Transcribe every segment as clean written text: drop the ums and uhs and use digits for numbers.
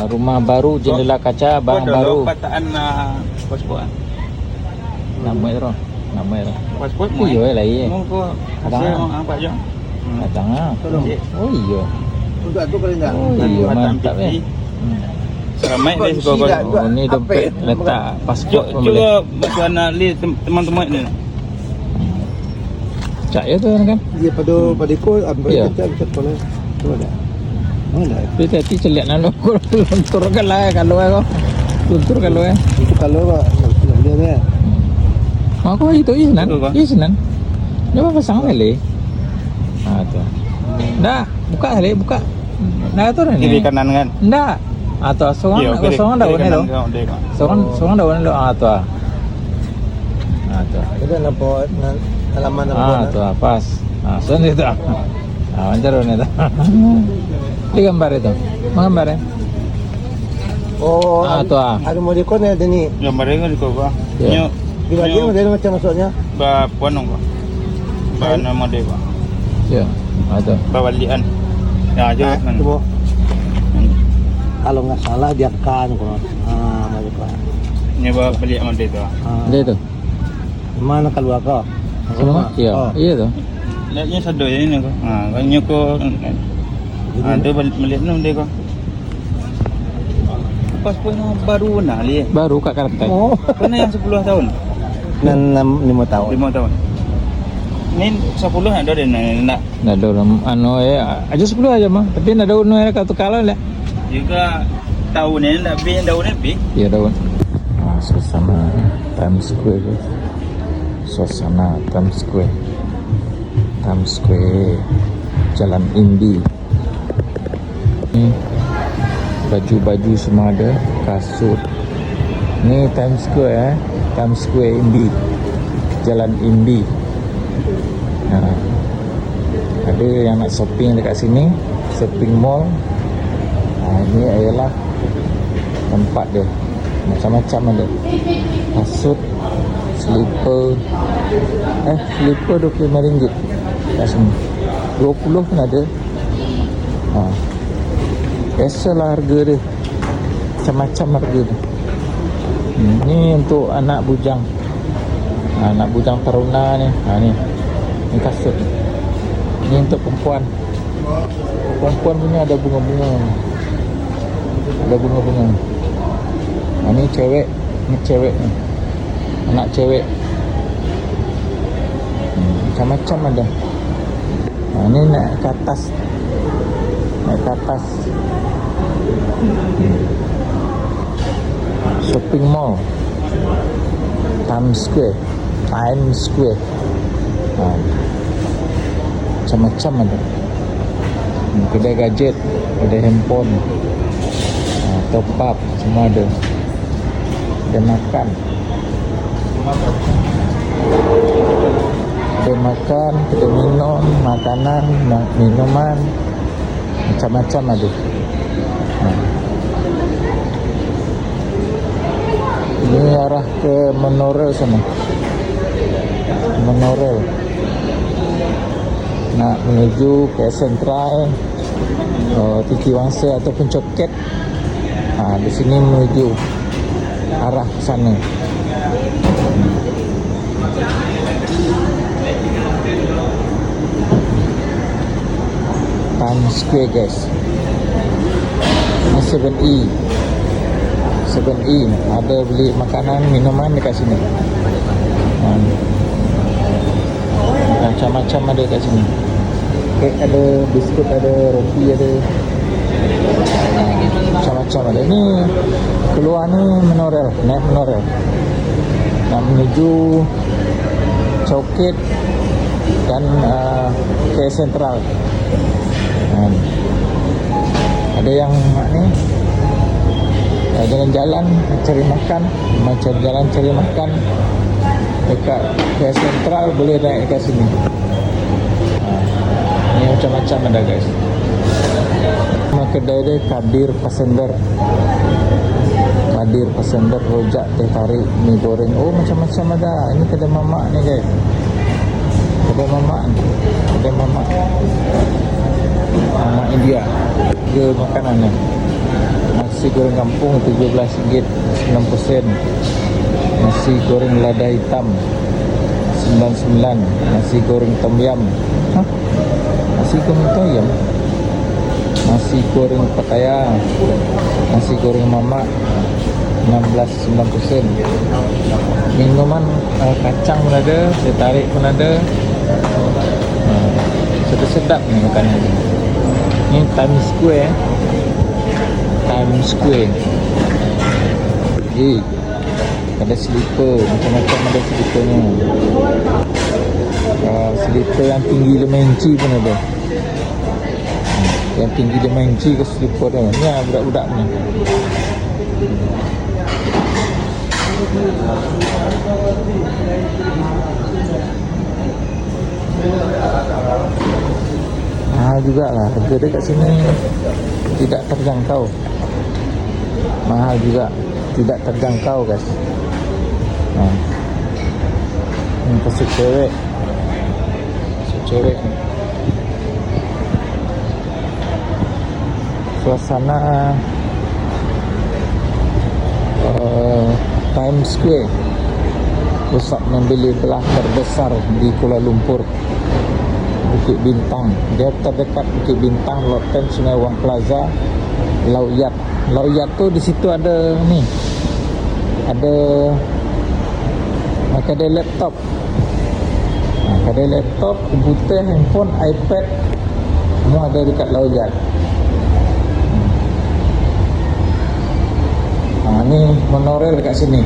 rumah baru, jendela kaca, barang baru. Pataan pasport. Nama itu, nama itu. Pasport Oh iya lah iya. Mongko Kadang. saya mau apa aja. Kadang ah. Oh iya. Untuk itu kali enggak? Oh iya mantap ya. Seramai deh kau. Oh ini dompet letak pasport pun boleh. Coba bantuan li teman-teman ni. Cak ya tu kan. Dia pada ikut ambil Ya. kita boleh. Tu ada. Mana? Hati-hati celiak nalo. Lunturkan lah kalau kau. Luntur kalau Itu kalau dia ni. Aku itu isinan. Betul, Pak. Isinan. Coba pasang lele. Ah tu. Dah, buka lele, buka. Dah tu Kiri ni. kanan kan. Dah. Atau songan daun ni lo. Songan daun ni lo. Ah tu. Ah tu. Kita nampak halaman Ah tu pas. Ah so ni tu. Ah mancar ni tu. Di gambar itu. Menggambar ya. Oh, Ah tu ah. ada mau dikon ada ni. Gambar dengan di kau. Ya. Nyo Di bagian ada macam masuknya. ba puanong ko. Ba nama dia ba. Ya. Ah tu. Ba walian. Ya aja kan. Coba. Kalau nggak salah dia kan kok. Ah, macam apa? Nyo ba balik sama dia tu. Dia tu. Mana keluar kau? Semua? Ya. Iya tu. Lihatnya sado ya ini ko. Ha, nyo ko ada balik nom dia ko. Pasport yang baru nak li. Baru kat Kartai. Oh, Kena yang 10 tahun. 5 tahun. 5 tahun. Ni 10 ada dia nak. Dah ada orang anu aja 10 aja mah. Tapi nak daun ni kat tukar lah. Juga tahun ni nak beli daun ni. Ya daun. Ah, suasana Times Square guys. Suasana Times Square. Times Square. Jalan Indi. Ni baju-baju semua ada, kasut. Ni Times Square Times Square Indi. Jalan Indi. Nah, ada yang nak shopping dekat sini, shopping mall. Ini adalah tempat dia. Macam-macam ada. Kasut, slipper. Slipper RM25 kat sini. 20 pun ada. Biasalah harga dia. Macam-macam harga dia. Ni untuk anak bujang. Anak bujang taruna ni. Ni. Ni kasut ni. Ni untuk perempuan. Perempuan punya ada bunga-bunga. Ada bunga-bunga. Ni cewek. Ni cewek ni. Anak cewek. Macam-macam ada. Ni naik ke atas. Naik ke atas. Shopping mall. Times Square. Macam-macam ada. Kedai gadget, kedai handphone, top up, semua ada. Kedai makan. Kedai makan, kedai minum, makanan, minuman, macam-macam ada. Ini arah ke Monorail sana. Monorail. Nak menuju ke Sentral, Titi Wangsa ataupun Coket. Di sini menuju arah sana. Times Square guys. Ini 7E ada beli makanan minuman dekat sini. Macam-macam ada kat sini. Kek ada, biskut ada, roti ada. Macam-macam ada. Ni keluar ni Monorail, naik Monorail. Nak menuju Coket dan ke Sentral. Ada yang ni jalan-jalan cari makan, macam jalan cari makan dekat ke Sentral, boleh naik dekat sini. Ni macam-macam ada guys. Nama kedai dia Kadir Passenger. Kadir Passenger, rojak, teh tarik, mi goreng. Oh macam-macam ada. Ini kedai mamak ni guys. Kedai mamak ni. Kedai mamak. Mamak India. Dia makanan ni. Nasi goreng kampung RM17.90. Nasi goreng lada hitam 99. Nasi goreng tom yum. Hah? Nasi goreng tom yum. Nasi goreng Pattaya. Nasi goreng mamak 16.90. Minuman kacang pun ada, teh tarik pun ada. Sedap-sedap ni makanan ni. Ni Times Square. Times Square. Ada slipper, macam-macam ada slippernya. Slipper yang tinggi 5 inci pun ada. Yang tinggi 5 inci ke slipper dia. Ni budak-budak ni. Mahal jugalah, harga dia kat sini tidak terjangkau. Mahal juga, tidak terjangkau guys. Ini pasal cewek. Pasal cewek ni. Suasana Times Square, pusat membeli belah terbesar di Kuala Lumpur. Bukit Bintang, dia terdekat Bukit Bintang, Loten, Sungai Wang Plaza, Lauyat. Lauyat tu di situ ada ni, ada kedai laptop, kedai laptop, komputer, handphone, iPad, semua ada dekat Lauyat. Ni monorail dekat sini.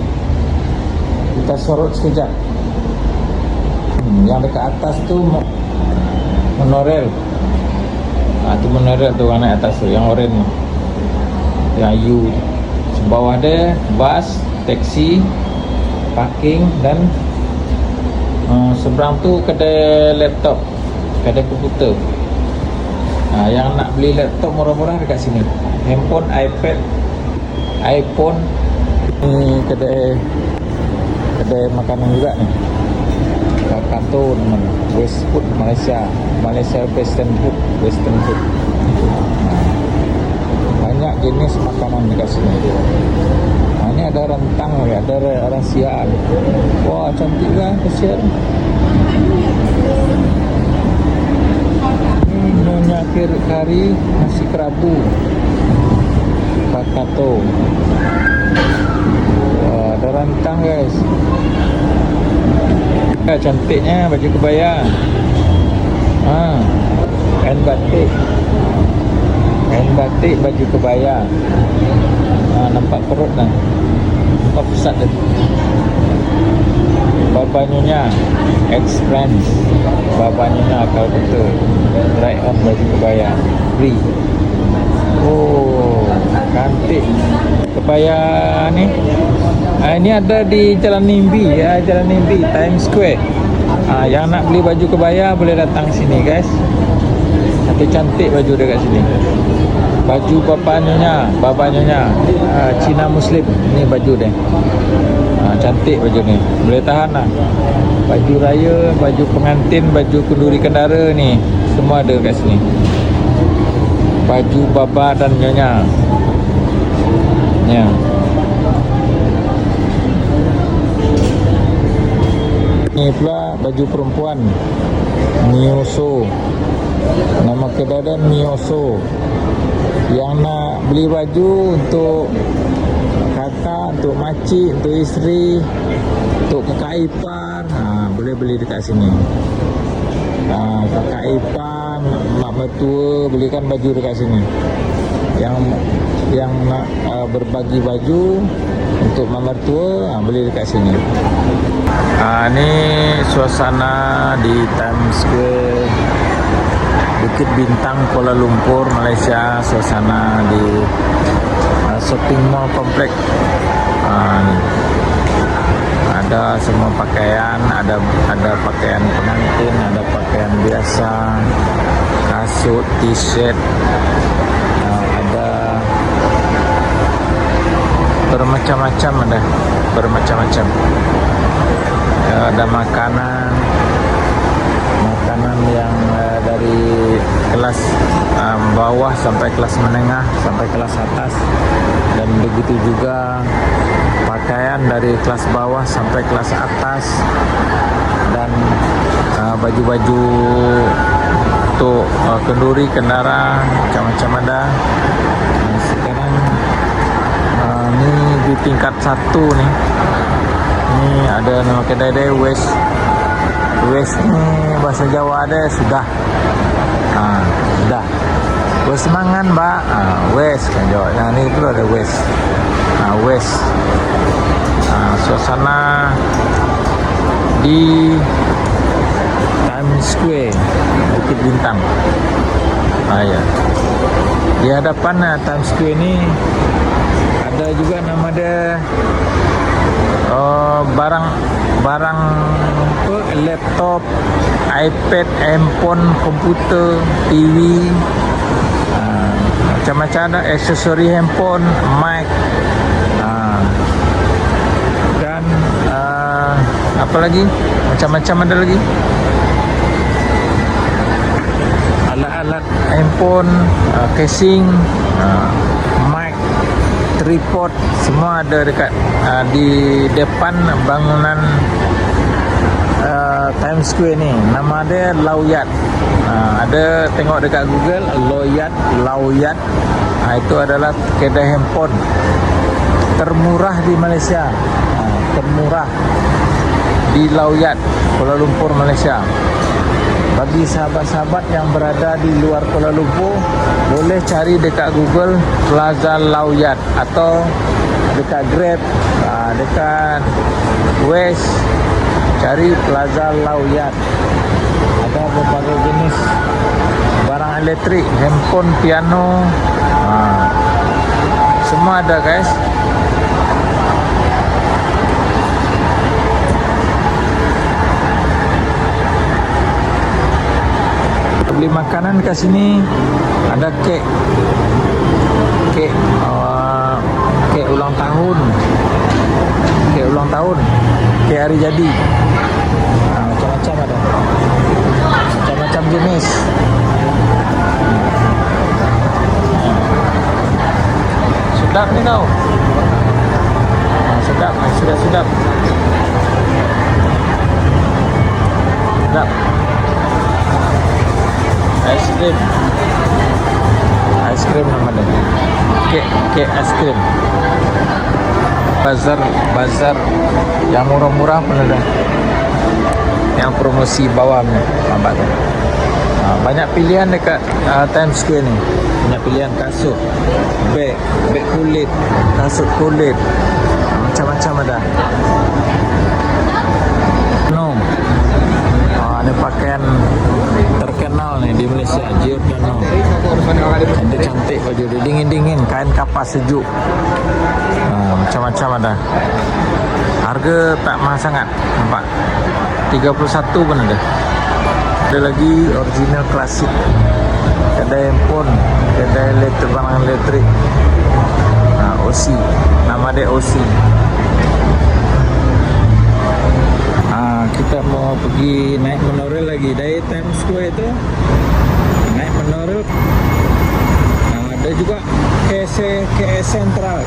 Kita sorot sekejap. Yang dekat atas tu monorail. Tu monorail tu yang naik atas tu, yang oren ni, yang U. Bawah dia bas, taksi, parking dan seberang tu kedai laptop, kedai komputer. Yang nak beli laptop murah-murah dekat sini. Handphone, iPad, iPhone. Ni kedai makanan juga ni. Kanton West Food Malaysia Western Food. Banyak jenis makanan dekat sini. Ni ada rentang, ada rahsiaan. Wah, cantik kan kesian. Ini Nyonya Kari nasi kerabu Kakato. Wah, ada rantang guys. Cantiknya baju kebaya. Kain batik baju kebaya. Nampak perut dah, nampak pusat dia. Babanyunya Express, babanyunya akal betul. Try on baju kebaya free. Oh, cantik kebaya ni. Ini ada di Jalan Nimbi, Jalan Nimbi, Times Square. Yang nak beli baju kebaya boleh datang sini guys. Cantik baju dekat sini. Baju babanyunya Cina Muslim. Ni baju dia. Cantik baju ni. Boleh tahan lah. Baju raya, baju pengantin, baju kenduri kendara ni, semua ada kat sini. Baju baba dan nyonya. Ya. Ni pula baju perempuan. Mioso. Nama kedai dia Mioso. Yang nak beli baju untuk kakak, untuk makcik, untuk isteri, untuk kakak ipar, boleh beli dekat sini. Kakak ipar, mak mertua, belikan baju dekat sini. Yang nak berbagi baju untuk mak mertua, beli dekat sini. Ni suasana di Times Square, Bukit Bintang, Kuala Lumpur, Malaysia. Suasana di shopping mall komplek. Ada semua pakaian, ada pakaian pengantin, ada pakaian biasa, kasut, t-shirt, ada bermacam-macam, ada makanan yang dari kelas bawah sampai kelas menengah sampai kelas atas, dan begitu juga pakaian dari kelas bawah sampai kelas atas, dan baju-baju untuk kenduri, kendara, macam-macam ada. Sekarang ni di tingkat 1 nih. Ni ada nama kedai dia West. West ni bahasa Jawa ada sudah. Sudah. West mangan, Mbak. West kan Jawa. Nah, ni tu ada West. West. Suasana di Times Square, Bukit Bintang. Ya. Di hadapan Times Square ni ada juga nama dia barang apa, laptop, iPad, handphone, komputer, TV, macam-macam ada aksesori handphone, mic, dan apa lagi, macam-macam ada lagi alat-alat handphone, casing, mic, tripod, semua ada dekat di depan bangunan Times Square ni. Nama dia Lawyat. Ada tengok dekat Google Lawyat. Itu adalah kedai handphone termurah di Malaysia. Termurah di Lawyat, Kuala Lumpur, Malaysia. Bagi sahabat-sahabat yang berada di luar Kuala Lumpur, boleh cari dekat Google Plaza Lawyat, atau dekat Grab, dekat West, cari Plaza Lawyat. Ada berbagai jenis barang elektrik, handphone, piano, semua ada guys. Beli makanan ke sini, ada kek ulang tahun, kek hari jadi, macam-macam ada, macam-macam jenis. Sedap ni tau, sedap, sudah sedap. Ice cream nama dia, kek ice cream. Bazar yang murah-murah pun ada, yang promosi bawah ni, nampak tu. Banyak pilihan dekat Times Square ni. Banyak pilihan kasut, beg kulit, kasut kulit, macam-macam ada. Ada pakaian terkenal nih di Malaysia, Giordano. Cantik-cantik baju dia, dingin-dingin, kain kapas sejuk. Macam-macam ada. Harga tak mahal sangat, nampak. 31 pun ada. Ada lagi original klasik, kedai handphone, kedai elektrik, barang elektrik. OC, nama dia OC. Kita mau pergi naik monorail lagi dari Times Square itu, naik monorail. Ada juga KL Central.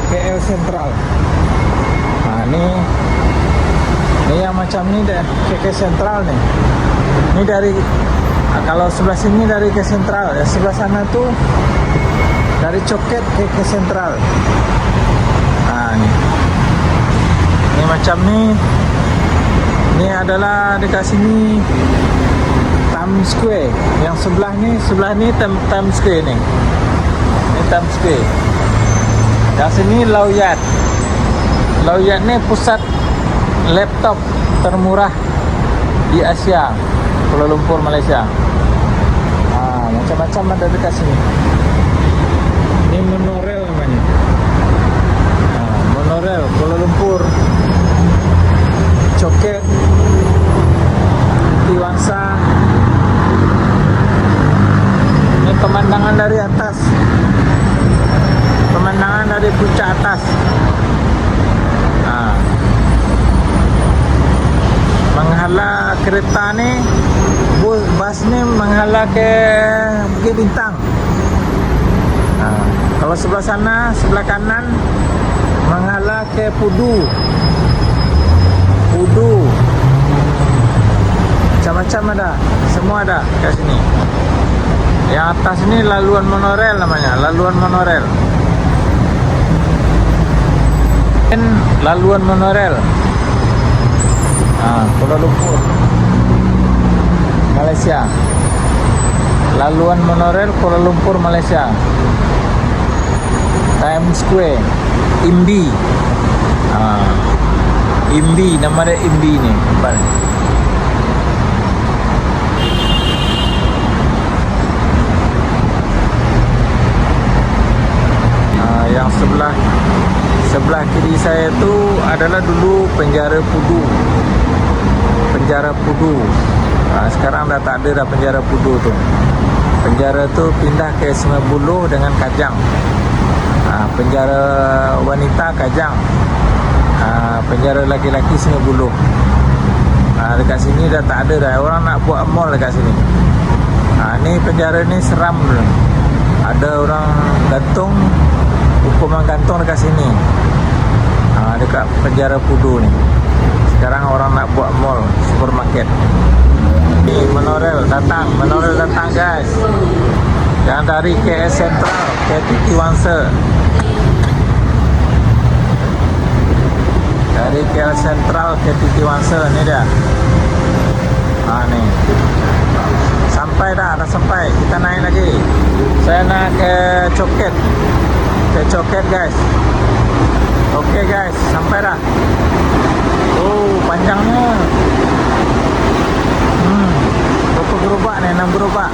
Ni yang macam ni dah KL Central ni. Ni dari kalau sebelah sini dari KL Central, sebelah sana tu dari Coket ke KL Central. Ni macam ni. Ini adalah dekat sini Times Square. Yang sebelah ni Times Square ni. Ini Times Square. Yang sini Lawyat. Lawyat ni pusat laptop termurah di Asia, Kuala Lumpur, Malaysia. Macam-macam ada dekat sini. Ini monorail namanya. Monorail Kuala Lumpur, Coket, Tiwangsa. Ini pemandangan dari atas, pemandangan dari puncak atas. Menghala kereta ni, bus ni menghala ke Bukit Bintang. Kalau sebelah sana, sebelah kanan mengalah ke Pudu. Macam-macam ada, semua ada kat sini. Yang atas ni laluan monorel namanya, laluan monorel. Laluan monorel. Kuala Lumpur, Malaysia. Laluan monorel Kuala Lumpur, Malaysia. Times Square, Imbi. Imbi, nama dia Imbi ni. Yang sebelah kiri saya tu adalah dulu penjara Pudu. Sekarang dah tak ada dah penjara Pudu tu. Penjara tu pindah ke Sungai Buloh dengan Kajang. Penjara wanita Kajang, penjara laki-laki Sungai Buloh. Dekat sini dah tak ada dah. Orang nak buat mall dekat sini. Ni penjara ni seram dulu. Ada orang gantung, hukuman gantung dekat sini. Dekat penjara Pudu ni. Sekarang orang nak buat mall, supermarket. Ni monorel datang guys. Yang dari KS Central ke Titi Wangsa. Dari KL Central ke Titi Wangsa ni dia. Ni. Sampai dah sampai. Kita naik lagi. Saya nak ke Coket. Ke Coket guys. Okey guys, sampai dah. Panjangnya. Berapa gerobak ni? 6 gerobak.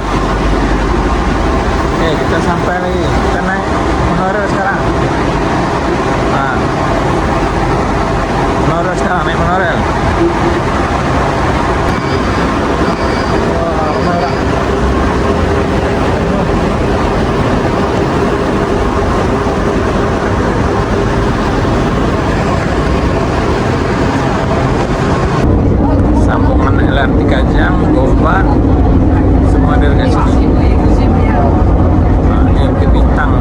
Kita sampai lagi. Kita naik monorail sekarang. Monorail sekarang, naik monorail. Sambungan LRT Kajang, Gombak, semua ada dekat sini. Ini Bukit Bintang.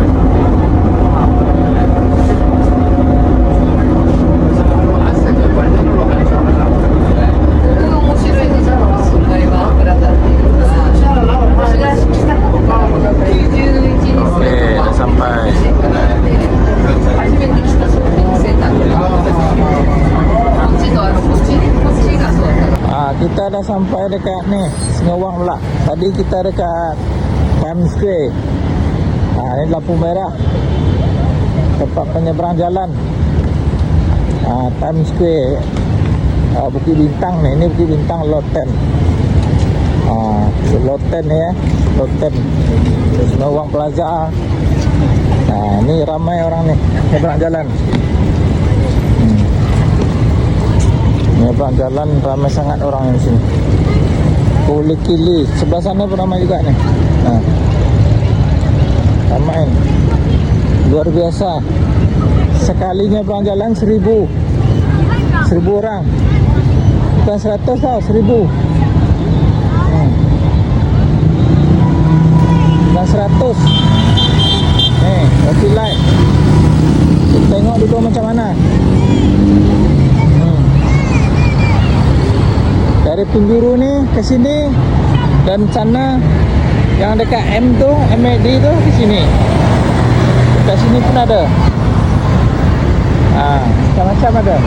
Dah sampai. Kita dah sampai dekat ni Singawang pula. Tadi kita dekat Times Square. Ni lampu merah, tempat penyeberang jalan. Times Square, Bukit Bintang ni. Ini Bukit Bintang Lot 10. Lot 10 ni ya, Lot 10 Singawang Plaza. Ni ramai orang ni penyeberang jalan. Penyeberang jalan ramai sangat orang di sini. Kili sebelah sana pun ramai juga ni. Ramai, luar biasa. Sekalinya penyeberang jalan 1000 orang. Bukan 100 tau, 1000. Bukan 100. Roti light. Kita tengok dulu macam mana. Dari penjuru ni ke sini, dan sana yang dekat M tu, MAD tu di sini. Dekat sini pun ada. Macam-macam ada.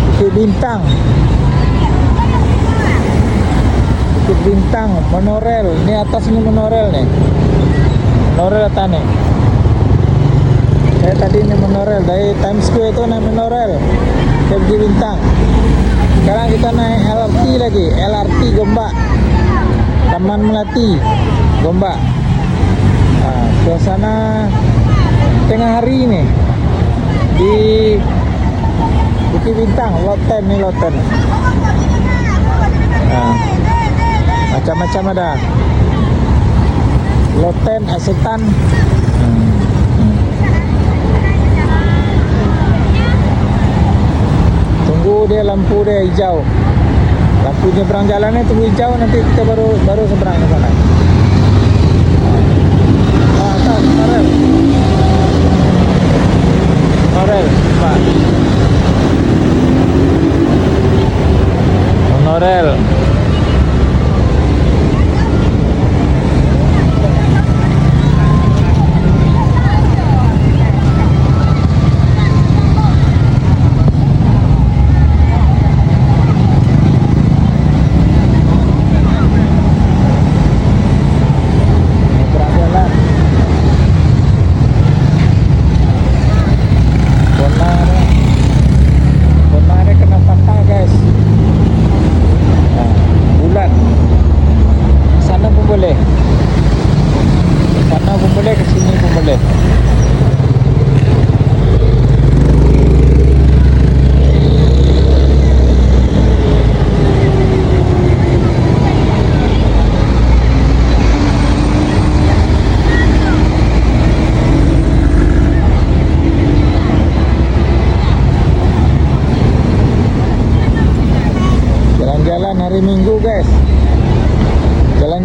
Bukit Bintang. Bukit Bintang, monorel. Ni atas ni monorel ni. Monorel atas ni. Saya tadi ni monorel dari Times Square tu naik monorel ke Bukit Bintang. Sekarang kita naik LRT lagi, LRT Gombak, Taman Melati Gombak. Suasana tengah hari ni di Bukit Bintang, Lot 10 ni, Lot 10. Macam-macam ada. Lot 10 Asetan. Tunggu dia, lampu dia hijau. Lampu nyebrang jalan ni tunggu hijau, nanti kita baru seberang ke sana.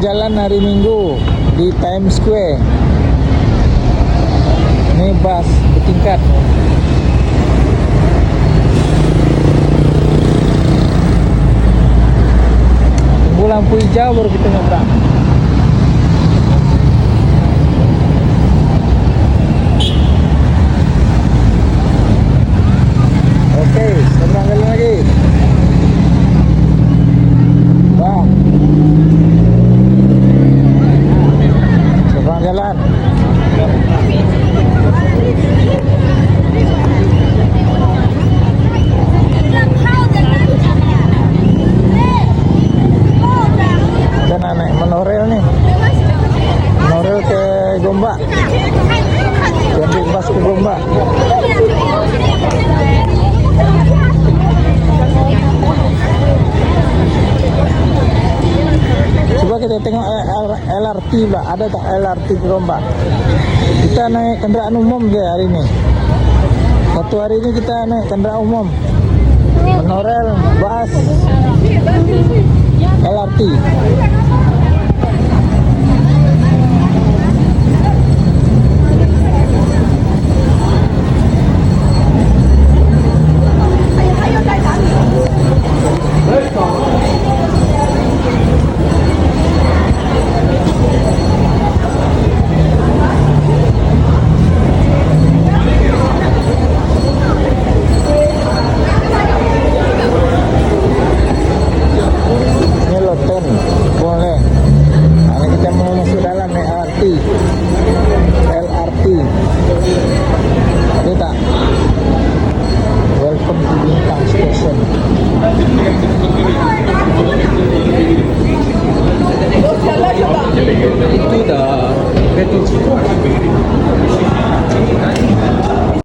jalan hari Minggu di Times Square. Ini bus bertingkat. Tunggu lampu hijau baru kita nyebrang. Oke, seberang kali lagi. Bang. Seberang jalan. Dan naik monorail nih. Monorail ke Gombak. Ambil bus ke Gombak. Coba kita tengok LRT lah. Ada tak LRT ke Gombak? Kita naik kendaraan umum je hari ini. Satu hari ini kita naik kendaraan umum. Monorail, bus, LRT. Ini Loten, boleh. Nah, kita mau masuk dalam LRT. Ada tak? Welcome to Bintang Station. Itu dah betul.